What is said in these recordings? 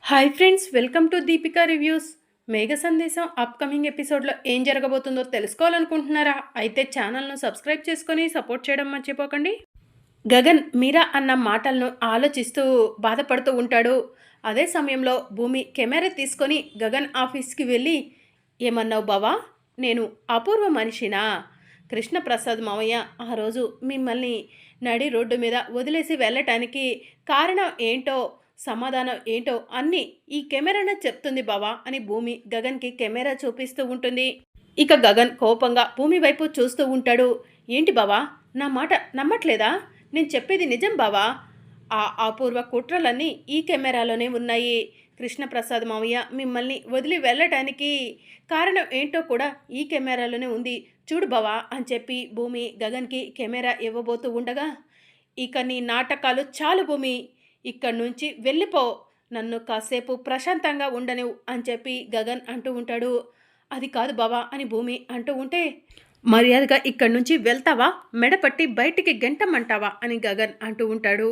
Hi friends, welcome to Deepika reviews. మేఘ సందేశం upcoming ఎపిసోడ్లో ఏం జరగబోతుందో తెలుసుకోవాలనుకుంటున్నారా? అయితే ఛానల్ను సబ్స్క్రైబ్ చేసుకొని సపోర్ట్ చేయడం మర్చిపోకండి. గగన్ మీరా అన్న మాటలను ఆలోచిస్తూ బాధపడుతూ ఉంటాడు. అదే సమయంలో భూమి కెమెరా తీసుకొని గగన్ ఆఫీస్కి వెళ్ళి, ఏమన్నావు బావా? నేను అపూర్వ మనిషినా? కృష్ణప్రసాద్ మావయ్య ఆ రోజు మిమ్మల్ని నడి రోడ్డు మీద వదిలేసి వెళ్ళటానికి కారణం ఏంటో, సమాధానం ఏంటో అన్నీ ఈ కెమెరానే చెప్తుంది బావా అని భూమి గగన్కి కెమెరా చూపిస్తూ ఉంటుంది. ఇక గగన్ కోపంగా భూమి వైపు చూస్తూ ఉంటాడు. ఏంటి బావా, నా మాట నమ్మట్లేదా? నేను చెప్పేది నిజం బావా. ఆ అపూర్వ కుట్రలన్నీ ఈ కెమెరాలోనే ఉన్నాయి. కృష్ణప్రసాద్ మావయ్య మిమ్మల్ని వదిలి వెళ్ళటానికి కారణం ఏంటో కూడా ఈ కెమెరాలోనే ఉంది. చూడు బావా అని చెప్పి భూమి గగన్కి కెమెరా ఇవ్వబోతూ ఉండగా, ఇక నీ నాటకాలు చాలు భూమి, ఇక్కడి నుంచి వెళ్ళిపో, నన్ను కాసేపు ప్రశాంతంగా ఉండనివ్వు అని చెప్పి గగన్ అంటూ ఉంటాడు. అది కాదు బావా అని భూమి అంటూ ఉంటే, మర్యాదగా ఇక్కడి నుంచి వెళ్తావా, మెడపట్టి బయటికి గెంటమంటావా అని గగన్ అంటూ ఉంటాడు.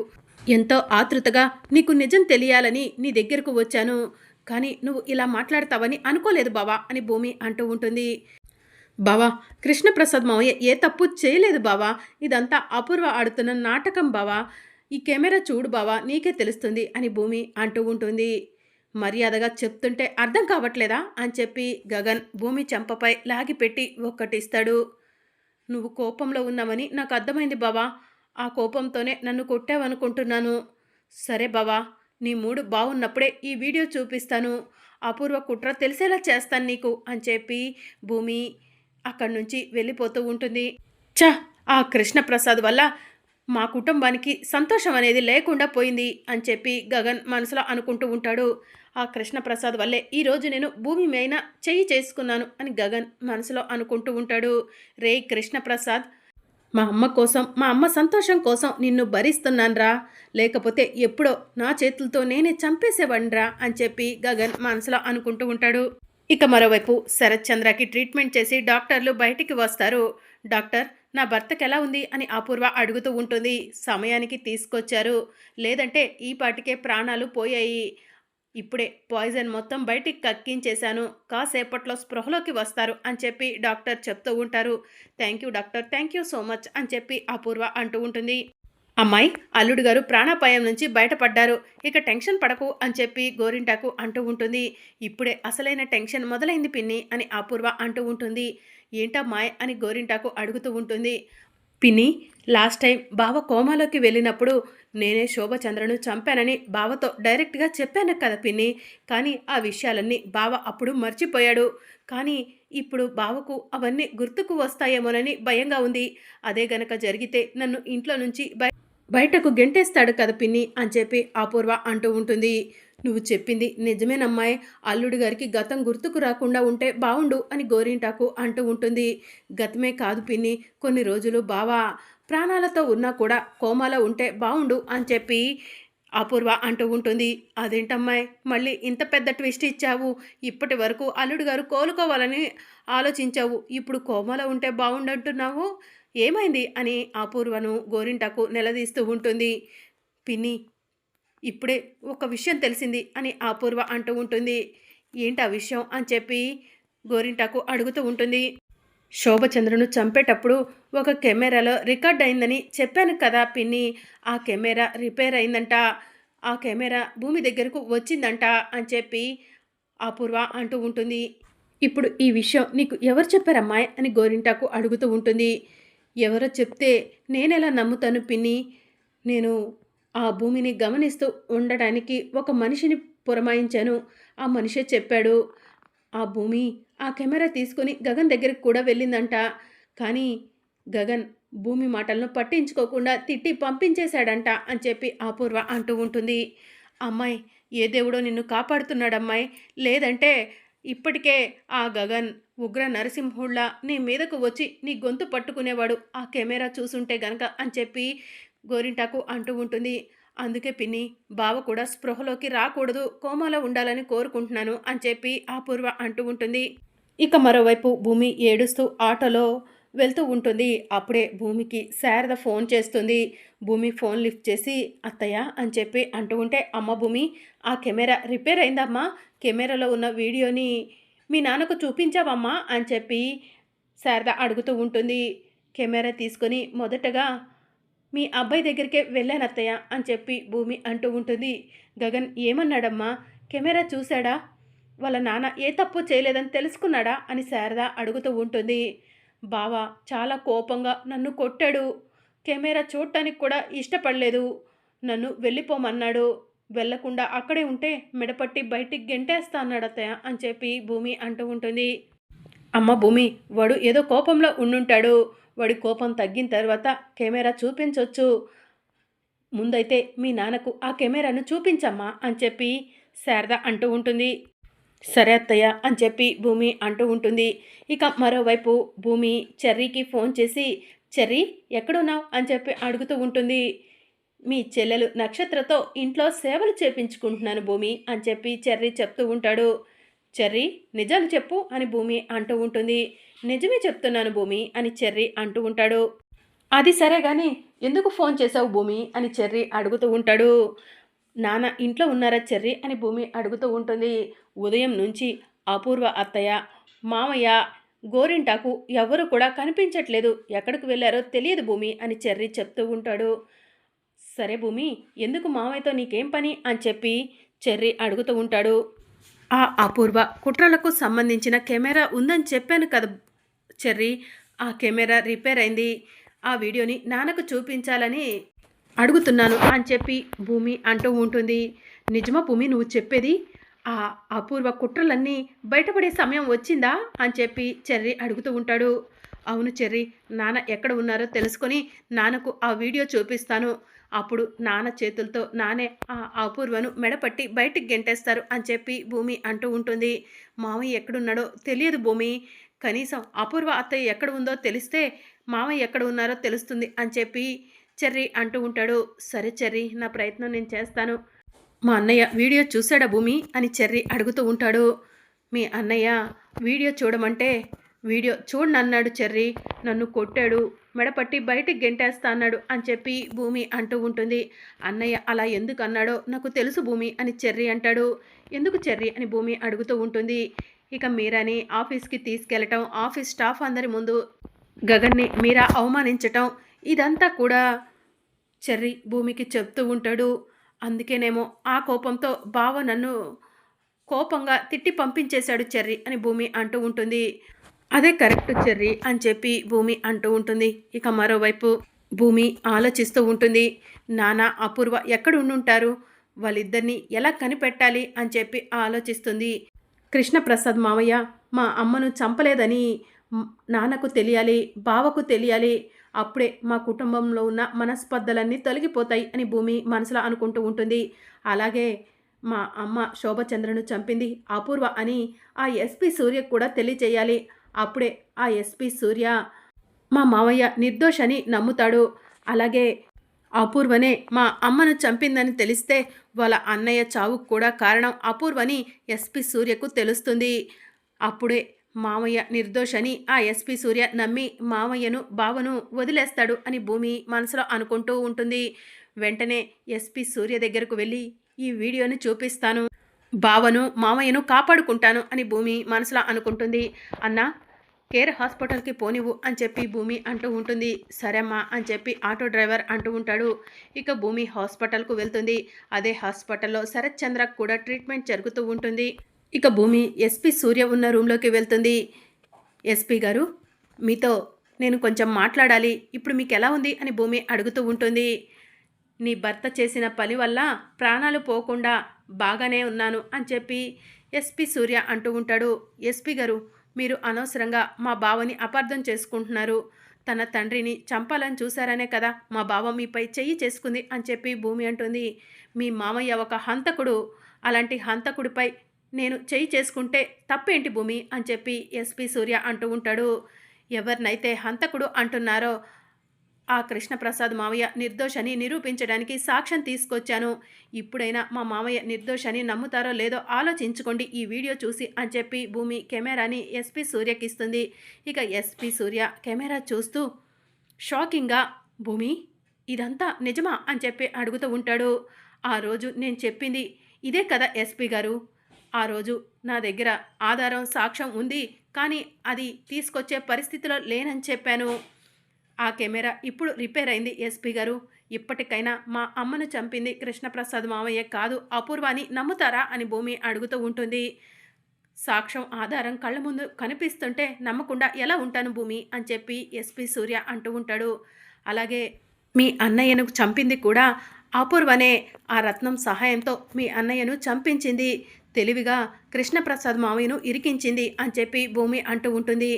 ఎంతో ఆతృతగా నీకు నిజం తెలియాలని నీ దగ్గరకు వచ్చాను, కానీ నువ్వు ఇలా మాట్లాడతావని అనుకోలేదు బావా అని భూమి అంటూ ఉంటుంది. బావా, కృష్ణప్రసాద్ మావయ్య ఏ తప్పు చేయలేదు బావా, ఇదంతా అపూర్వ ఆడుతున్న నాటకం బావా, ఈ కెమెరా చూడు బావా నీకే తెలుస్తుంది అని భూమి అంటూ ఉంటుంది. మర్యాదగా చెప్తుంటే అర్థం కావట్లేదా అని చెప్పి గగన్ భూమి చెంపపై లాగిపెట్టి ఒక్కటిస్తాడు. నువ్వు కోపంలో ఉన్నావని నాకు అర్థమైంది బావా, ఆ కోపంతోనే నన్ను కొట్టావనుకుంటున్నాను. సరే బావా, నీ మూడు బాగున్నప్పుడే ఈ వీడియో చూపిస్తాను, అపూర్వ కుట్ర తెలిసేలా చేస్తాను నీకు అని చెప్పి భూమి అక్కడి నుంచి వెళ్ళిపోతూ ఉంటుంది. చ, ఆ కృష్ణప్రసాద్ వల్ల మా కుటుంబానికి సంతోషం అనేది లేకుండా పోయింది అని చెప్పి గగన్ మనసులో అనుకుంటూ ఉంటాడు. ఆ కృష్ణప్రసాద్ వల్లే ఈరోజు నేను భూమి మీద చెయ్యి చేసుకున్నాను అని గగన్ మనసులో అనుకుంటూ ఉంటాడు. రే కృష్ణప్రసాద్, మా అమ్మ కోసం, మా అమ్మ సంతోషం కోసం నిన్ను భరిస్తున్నాన్రా, లేకపోతే ఎప్పుడో నా చేతులతో నేనే చంపేసేవాడిరా అని చెప్పి గగన్ మనసులో అనుకుంటూ ఉంటాడు. ఇక మరోవైపు శరత్ చంద్రకి ట్రీట్మెంట్ చేసి డాక్టర్లు బయటికి వస్తారు. డాక్టర్, నా భర్తకి ఎలా ఉంది అని అపూర్వ అడుగుతూ ఉంటుంది. సమయానికి తీసుకొచ్చారు, లేదంటే ఈ పాటికే ప్రాణాలు పోయాయి. ఇప్పుడే పాయిజన్ మొత్తం బయటికి కక్కించేశాను, కాసేపట్లో స్పృహలోకి వస్తారు అని చెప్పి డాక్టర్ చెప్తూ ఉంటారు. Thank you doctor, thank you so much అని చెప్పి అపూర్వ అంటూ ఉంటుంది. అమ్మాయి, అల్లుడు గారు ప్రాణాపాయం నుంచి బయటపడ్డారు, ఇక టెన్షన్ పడకు అని చెప్పి గోరింటాకు అంటూ ఉంటుంది. ఇప్పుడే అసలైన టెన్షన్ మొదలైంది పిన్ని అని అపూర్వ అంటూ ఉంటుంది. ఏంటమ్మాయ్ అని గోరింటాకు అడుగుతూ ఉంటుంది. పిన్ని, లాస్ట్ టైం బావ కోమాలోకి వెళ్ళినప్పుడు నేనే శోభచంద్రను చంపానని బావతో డైరెక్ట్గా చెప్పాను కదా పిన్ని, కానీ ఆ విషయాలన్నీ బావ అప్పుడు మర్చిపోయాడు. కానీ ఇప్పుడు బావకు అవన్నీ గుర్తుకు వస్తాయేమోనని భయంగా ఉంది. అదే గనక జరిగితే నన్ను ఇంట్లో నుంచి బయటకు గెంటేస్తాడు కదా పిన్ని అని చెప్పి అపూర్వ అంటూ ఉంటుంది. నువ్వు చెప్పింది నిజమేనమ్మాయి, అల్లుడు గారికి గతం గుర్తుకు రాకుండా ఉంటే బావుండు అని గోరింటాకు అంటూ ఉంటుంది. గతమే కాదు పిన్ని, కొన్ని రోజులు బావా ప్రాణాలతో ఉన్నా కూడా కోమాలో ఉంటే బావుండు అని చెప్పి అపూర్వ అంటూ ఉంటుంది. అదేంటమ్మాయి, మళ్ళీ ఇంత పెద్ద ట్విస్ట్ ఇచ్చావు, ఇప్పటి వరకు అల్లుడు గారు కోలుకోవాలని ఆలోచించావు, ఇప్పుడు కోమాలో ఉంటే బావుండంటున్నావు, ఏమైంది అని అపూర్వను గోరింటాకు నిలదీస్తూ ఉంటుంది. పిన్ని, ఇప్పుడే ఒక విషయం తెలిసింది అని అపూర్వ అంటూ ఉంటుంది. ఏంటి ఆ విషయం అని చెప్పి గోరింటాకు అడుగుతూ ఉంటుంది. శోభచంద్రను చంపేటప్పుడు ఒక కెమెరాలో రికార్డ్ అయిందని చెప్పాను కదా పిన్ని, ఆ కెమెరా రిపేర్ అయిందంట, ఆ కెమెరా భూమి దగ్గరకు వచ్చిందంట అని చెప్పి అపూర్వ అంటూ ఉంటుంది. ఇప్పుడు ఈ విషయం నీకు ఎవరు చెప్పారమ్మాయి అని గోరింటాకు అడుగుతూ ఉంటుంది. ఎవరో చెప్తే నేనెలా నమ్ముతాను పిన్ని, నేను ఆ భూమిని గమనిస్తూ ఉండడానికి ఒక మనిషిని పురమాయించాను, ఆ మనిషే చెప్పాడు. ఆ భూమి ఆ కెమెరా తీసుకొని గగన్ దగ్గరికి కూడా వెళ్ళిందంట, కానీ గగన్ భూమి మాటలను పట్టించుకోకుండా తిట్టి పంపించేశాడంట అని చెప్పి అపూర్వ అంటూ ఉంటుంది. అమ్మాయి, ఏ దేవుడో నిన్ను కాపాడుతున్నాడమ్మాయి, లేదంటే ఇప్పటికే ఆ గగన్ ఉగ్ర నరసింహుళ్ళ నీ మీదకు వచ్చి నీ గొంతు పట్టుకునేవాడు ఆ కెమెరా చూసుంటే గనక అని చెప్పి గోరింటాకు అంటూ ఉంటుంది. అందుకే పిన్ని, బావ కూడా స్పృహలోకి రాకూడదు, కోమాలో ఉండాలని కోరుకుంటున్నాను అని చెప్పి అపూర్వ అంటూ ఉంటుంది. ఇక మరోవైపు భూమి ఏడుస్తూ ఆటోలో వెళ్తూ ఉంటుంది. అప్పుడే భూమికి శారద ఫోన్ చేస్తుంది. భూమి ఫోన్ లిఫ్ట్ చేసి అత్తయ్య అని చెప్పి అంటూ ఉంటే, అమ్మ భూమి, ఆ కెమెరా రిపేర్ అయిందమ్మా. కెమెరాలో ఉన్న వీడియోని మీ నాన్నకు చూపించావమ్మా అని చెప్పి శారద అడుగుతూ ఉంటుంది. కెమెరా తీసుకొని మొదటగా మీ అబ్బాయి దగ్గరికే వెళ్ళానత్తయ్య అని చెప్పి భూమి అంటూ ఉంటుంది. గగన్ ఏమన్నాడమ్మా? కెమెరా చూశాడా? వాళ్ళ నాన్న ఏ తప్పు చేయలేదని తెలుసుకున్నాడా అని శారద అడుగుతూ ఉంటుంది. బావ చాలా కోపంగా నన్ను కొట్టాడు. కెమెరా చూడటానికి కూడా ఇష్టపడలేదు. నన్ను వెళ్ళిపోమన్నాడు. వెళ్ళకుండా అక్కడే ఉంటే మెడపట్టి బయటికి గెంటేస్తా అన్నాడు అత్తయ్య అని చెప్పి భూమి అంటూ ఉంటుంది. అమ్మ భూమి, వాడు ఏదో కోపంలో ఉండుంటాడు. వాడి కోపం తగ్గిన తర్వాత కెమెరా చూపించొచ్చు. ముందైతే మీ నాన్నకు ఆ కెమెరాను చూపించమ్మా అని చెప్పి శారద అంటూ ఉంటుంది. సరే అత్తయ్య అని చెప్పి భూమి అంటూ ఉంటుంది. ఇక మరోవైపు భూమి చెర్రీకి ఫోన్ చేసి, చెర్రీ ఎక్కడున్నావు అని చెప్పి అడుగుతూ ఉంటుంది. మీ చెల్లెలు నక్షత్రతో ఇంట్లో సేవలు చేపించుకుంటున్నాను భూమి అని చెప్పి చెర్రీ చెప్తూ ఉంటాడు. చెర్రీ నిజాలు చెప్పు అని భూమి అంటూ ఉంటుంది. నిజమే చెప్తున్నాను భూమి అని చెర్రీ అంటూ ఉంటాడు. అది సరే గాని ఎందుకు ఫోన్ చేసావు భూమి అని చెర్రీ అడుగుతూ ఉంటాడు. నాన్న ఇంట్లో ఉన్నారా చెర్రీ అని భూమి అడుగుతూ ఉంటుంది. ఉదయం నుంచి అపూర్వ అత్తయ్య, మామయ్య, గోరింటాకు ఎవరు కూడా కనిపించట్లేదు. ఎక్కడికి వెళ్ళారో తెలియదు భూమి అని చెర్రీ చెప్తూ ఉంటాడు. సరే భూమి, ఎందుకు మామయ్యతో నీకేం పని అని చెప్పి చెర్రీ అడుగుతూ ఉంటాడు. ఆ అపూర్వ కుట్రలకు సంబంధించిన కెమెరా ఉందని చెప్పాను కదా చెర్రీ, ఆ కెమెరా రిపేర్ అయింది. ఆ వీడియోని నాన్నకు చూపించాలని అడుగుతున్నాను అని చెప్పి భూమి అంటూ ఉంటుంది. నిజమా భూమి నువ్వు చెప్పేది? ఆ అపూర్వ కుట్రలన్నీ బయటపడే సమయం వచ్చిందా అని చెప్పి చెర్రీ అడుగుతూ ఉంటాడు. అవును చెర్రీ, నాన్న ఎక్కడ ఉన్నారో తెలుసుకొని నాన్నకు ఆ వీడియో చూపిస్తాను. అప్పుడు నాన్న చేతులతో నానే ఆ అపూర్వను మెడపట్టి బయటికి గెంటేస్తారు అని చెప్పి భూమి అంటూ ఉంటుంది. మామయ్య ఎక్కడున్నాడో తెలియదు భూమి. కనీసం అపూర్వ అత్తయ్య ఎక్కడ ఉందో తెలిస్తే మామయ్య ఎక్కడ ఉన్నారో తెలుస్తుంది అని చెప్పి చెర్రీ అంటూ ఉంటాడు. సరే చెర్రీ, నా ప్రయత్నం నేను చేస్తాను. మా అన్నయ్య వీడియో చూశాడా భూమి అని చెర్రీ అడుగుతూ ఉంటాడు. మీ అన్నయ్య వీడియో చూడమంటే వీడియో చూడనన్నాడు చెర్రీ. నన్ను కొట్టాడు, మెడపట్టి బయటికి గెంటేస్తా అన్నాడు అని చెప్పి భూమి అంటూ ఉంటుంది. అన్నయ్య అలా ఎందుకు అన్నాడో నాకు తెలుసు భూమి అని చెర్రీ అంటాడు. ఎందుకు చెర్రీ అని భూమి అడుగుతూ ఉంటుంది. ఇక మీరాని ఆఫీస్కి తీసుకెళ్ళటం, ఆఫీస్ స్టాఫ్ అందరి ముందు గగన్ని మీరా అవమానించటం, ఇదంతా కూడా చెర్రీ భూమికి చెప్తూ ఉంటాడు. అందుకేనేమో ఆ కోపంతో బావ నన్ను కోపంగా తిట్టి పంపించేశాడు చెర్రీ అని భూమి అంటూ ఉంటుంది. అదే కరెక్ట్ చెర్రీ అని చెప్పి భూమి అంటూ ఉంటుంది. ఇక మరోవైపు భూమి ఆలోచిస్తూ ఉంటుంది. నాన్న అపూర్వ ఎక్కడ ఉండుంటారు, వాళ్ళిద్దరిని ఎలా కనిపెట్టాలి అని చెప్పి ఆలోచిస్తుంది. కృష్ణప్రసాద్ మావయ్య మా అమ్మను చంపలేదని నాన్నకు తెలియాలి, బావకు తెలియాలి. అప్పుడే మా కుటుంబంలో ఉన్న మనస్పర్ధలన్నీ తొలగిపోతాయి అని భూమి మనసులో అనుకుంటూ ఉంటుంది. అలాగే మా అమ్మ శోభచంద్రను చంపింది అపూర్వ అని ఆ ఎస్పీ సూర్యకు కూడా తెలియచేయాలి. అప్పుడే ఆ ఎస్పీ సూర్య మా మావయ్య నిర్దోషని నమ్ముతాడు. అలాగే అపూర్వనే మా అమ్మను చంపిందని తెలిస్తే వాళ్ళ అన్నయ్య చావుకు కూడా కారణం అపూర్వని ఎస్పీ సూర్యకు తెలుస్తుంది. అప్పుడే మామయ్య నిర్దోషని ఆ ఎస్పీ సూర్య నమ్మి మామయ్యను బావను వదిలేస్తాడు అని భూమి మనసులో అనుకుంటూ ఉంటుంది. వెంటనే ఎస్పీ సూర్య దగ్గరకు వెళ్ళి ఈ వీడియోని చూపిస్తాను, బావను మామయ్యను కాపాడుకుంటాను అని భూమి మనసులో అనుకుంటుంది. అన్నా కేర్ హాస్పిటల్కి పోనివ్వు అని చెప్పి భూమి అంటూ ఉంటుంది. సరేమ్మా అని చెప్పి ఆటో డ్రైవర్ అంటూ ఉంటాడు. ఇక భూమి హాస్పిటల్కు వెళ్తుంది. అదే హాస్పిటల్లో శరత్ చంద్రకు కూడా ట్రీట్మెంట్ జరుగుతూ ఉంటుంది. ఇక భూమి ఎస్పీ సూర్య ఉన్న రూమ్లోకి వెళ్తుంది. ఎస్పీ గారు, మీతో నేను కొంచెం మాట్లాడాలి, ఇప్పుడు మీకు ఎలా ఉంది అని భూమి అడుగుతూ ఉంటుంది. నీ భర్త చేసిన పని వల్ల ప్రాణాలు పోకుండా బాగానే ఉన్నాను అని చెప్పి ఎస్పీ సూర్య అంటూ ఉంటాడు. ఎస్పీ గారు, మీరు అనవసరంగా మా బావని అపార్థం చేసుకుంటున్నారు. తన తండ్రిని చంపాలని చూశారనే కదా మా బావ మీపై చెయ్యి చేసుకుంది అని చెప్పి భూమి అంటుంది. మీ మామయ్య ఒక హంతకుడు, అలాంటి హంతకుడిపై నేను చెయ్యి చేసుకుంటే తప్పేంటి భూమి అని చెప్పి ఎస్పీ సూర్య అంటూ ఉంటాడు. ఎవరినైతే హంతకుడు అంటున్నారో ఆ కృష్ణప్రసాద్ మావయ్య నిర్దోషని నిరూపించడానికి సాక్ష్యం తీసుకొచ్చాను. ఇప్పుడైనా మా మావయ్య నిర్దోషని నమ్ముతారో లేదో ఆలోచించుకోండి ఈ వీడియో చూసి అని చెప్పి భూమి కెమెరాని ఎస్పీ సూర్యకిస్తుంది. ఇక ఎస్పీ సూర్య కెమెరా చూస్తూ షాకింగ్గా భూమి ఇదంతా నిజమా అని చెప్పి అడుగుతూ ఉంటాడు. ఆ రోజు నేను చెప్పింది ఇదే కదా ఎస్పీ గారు. ఆ రోజు నా దగ్గర ఆధారం సాక్ష్యం ఉంది, కానీ అది తీసుకొచ్చే పరిస్థితిలో లేనని చెప్పాను. ఆ కెమెరా ఇప్పుడు రిపేర్ అయింది ఎస్పీ గారు. ఇప్పటికైనా మా అమ్మను చంపింది కృష్ణప్రసాద్ మావయ్య కాదు అపూర్వ అని నమ్ముతారా అని భూమి అడుగుతూ ఉంటుంది. సాక్ష్యం ఆధారం కళ్ళ ముందు కనిపిస్తుంటే నమ్మకుండా ఎలా ఉంటాను భూమి అని చెప్పి ఎస్పీ సూర్య అంటూ ఉంటాడు. అలాగే మీ అన్నయ్యను చంపింది కూడా అపూర్వనే. ఆ రత్నం సహాయంతో మీ అన్నయ్యను చంపించింది. తెలివిగా కృష్ణప్రసాద్ మావయ్యను ఇరికించింది అని చెప్పి భూమి అంటూ ఉంటుంది.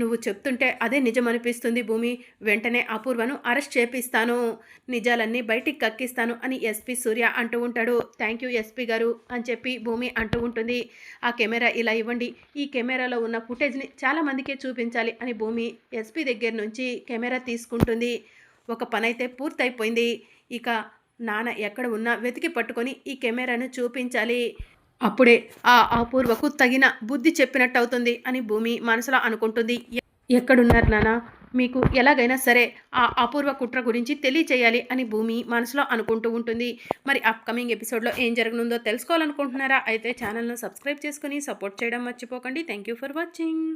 నువ్వు చెప్తుంటే అదే నిజం అనిపిస్తుంది భూమి. వెంటనే అపూర్వను అరెస్ట్ చేపిస్తాను, నిజాలన్నీ బయటికి కక్కిస్తాను అని ఎస్పీ సూర్య అంటూ ఉంటాడు. థ్యాంక్ యూ ఎస్పీ గారు అని చెప్పి భూమి అంటూ ఉంటుంది. ఆ కెమెరా ఇలా ఇవ్వండి, ఈ కెమెరాలో ఉన్న ఫుటేజ్ని చాలామందికే చూపించాలి అని భూమి ఎస్పీ దగ్గర నుంచి కెమెరా తీసుకుంటుంది. ఒక పనైతే పూర్తయిపోయింది. ఇక నాన్న ఎక్కడ ఉన్నా వెతికి పట్టుకొని ఈ కెమెరాను చూపించాలి. అప్పుడే ఆ అపూర్వకు తగిన బుద్ధి చెప్పినట్టు అవుతుంది అని భూమి మనసులో అనుకుంటుంది. ఎక్కడున్నారు నాన్న, మీకు ఎలాగైనా సరే ఆ అపూర్వ కుట్ర గురించి తెలియచేయాలి అని భూమి మనసులో అనుకుంటూ ఉంటుంది. మరి అప్కమింగ్ ఎపిసోడ్లో ఏం జరగనుందో తెలుసుకోవాలనుకుంటున్నారా? అయితే ఛానల్ను సబ్స్క్రైబ్ చేసుకుని సపోర్ట్ చేయడం మర్చిపోకండి. Thank you for watching.